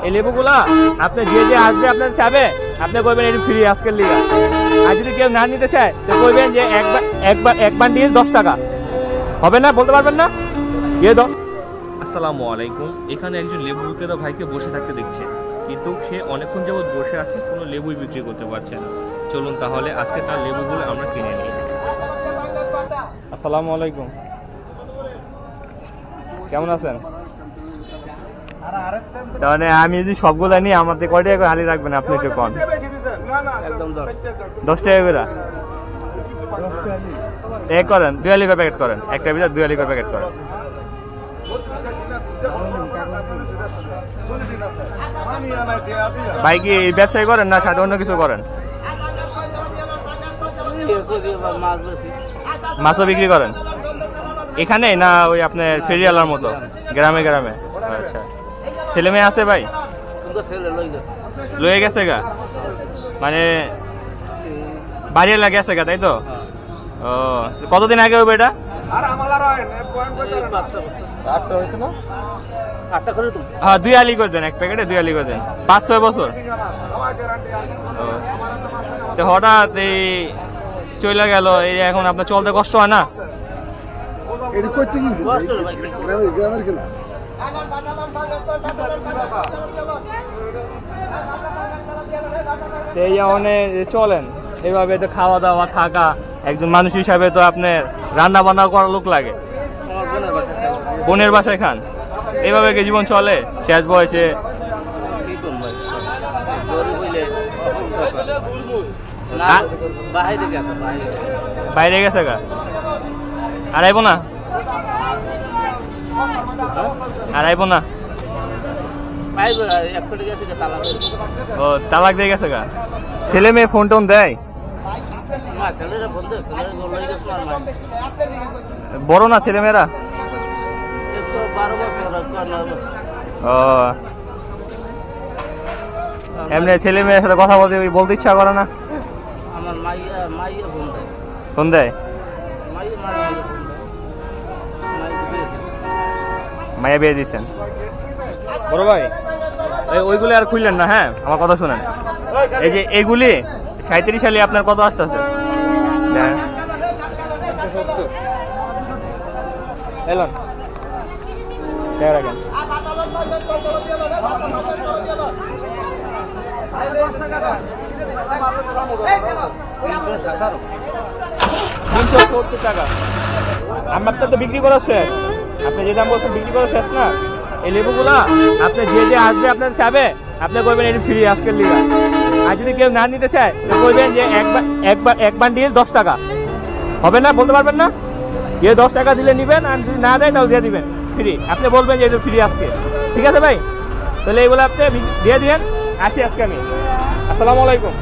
এই লেবুগুলা আপনি যে আসবে আপনার চাবে আপনি কইবেন এটা ফ্রি আজকের লিগা। আর যদি কেউ না নিতে চায় তো কইবেন যে এক বান্ডিল 10 টাকা। হবে না? বলতে পারবেন না? আসসালামু আলাইকুম। এখানে একজন লেবু বিক্রেতা ভাইকে বসে থাকতে দেখছে, কিন্তু সে অনেকক্ষণ যাবৎ বসে আছে, কোনো লেবুই বিক্রি করতে পারছে না। চলুন তাহলে আজকে তার লেবুগুলো আমরা কিনে নিই। আসসালামু আলাইকুম, কেমন আছেন? তাহলে আমি যদি সবগুলো নিই আমাদের কয় টাকা করে হালি রাখবেন আপনি একটু কম? একদম 10 টাকা করে এক করেন, 2 আলি করে প্যাকেট করেন, একটা ভিতরে 2 আলি করে প্যাকেট করেন। ভাই কি ব্যবসায়ী করেন না সাথে অন্য কিছু করেন? মাছও বিক্রি করেন এখানে না ওই আপনার ফেরিয়ালার মতো গ্রামে গ্রামে? আচ্ছা, ছেলে মেয়ে আছে ভাই? লয়ে গেছে গা, মানে বাড়ির লাগে আছে গা, তাই তো? ও, কতদিন আগে হবে এটা? হ্যাঁ, 2 আলি করে দেন, এক প্যাকেটে 2 আলি করে দেন। 5-6 বছর তো হঠাৎ এই চলে গেল, এই এখন আপনার চলতে কষ্ট হয় না? চলেন এইভাবে তো খাওয়া দাওয়া থাকা, একজন মানুষ হিসাবে তো আপনার রান্না বান্না করার লোক লাগে। বোনের বাসায় খান, এইভাবে কি জীবন চলে শেষ বয়সে? বাইরে গেছে গা, আর আইব না? আর আইব না? ও, তালাক দিয়ে গেছে গা। ছেলে মেয়ে ফোন টোন দেয়? বড় না ছেলে মেয়েরা? ও, এমনি ছেলে মেয়ের সাথে কথা বলতে ইচ্ছা করে না? ফোন দেয়? মাইয়া বিয়ে দিচ্ছেন? বড় ভাই ওইগুলি আর খুললেন না, হ্যাঁ আমার কথা শুনেন। এই যে এইগুলি 37 সালে আপনার কত আসতেছে? এলন রাখেন। টাকা আপনার তো বিক্রি করা শেষ, আপনি যে দাম বলছেন বিক্রি করা শেষ না? এই লেবুগুলা আপনি যে আসবে আপনার চাবে আপনি কইবেন এটা ফ্রি আজকের লিগা। আর যদি কেউ না নিতে চায় তো কইবেন যে এক বান্ডিল 10 টাকা। হবে না? বলতে পারবেন না? 10 টাকা দিলে নিবেন, আর যদি না দেয় তাও দিয়ে দিবেন ফ্রি। আপনি বলবেন যে এটা ফ্রি আজকে। ঠিক আছে ভাই, তাহলে এইগুলো আপনি দিয়ে দিবেন। আসি আজকে আমি। আসসালামু আলাইকুম।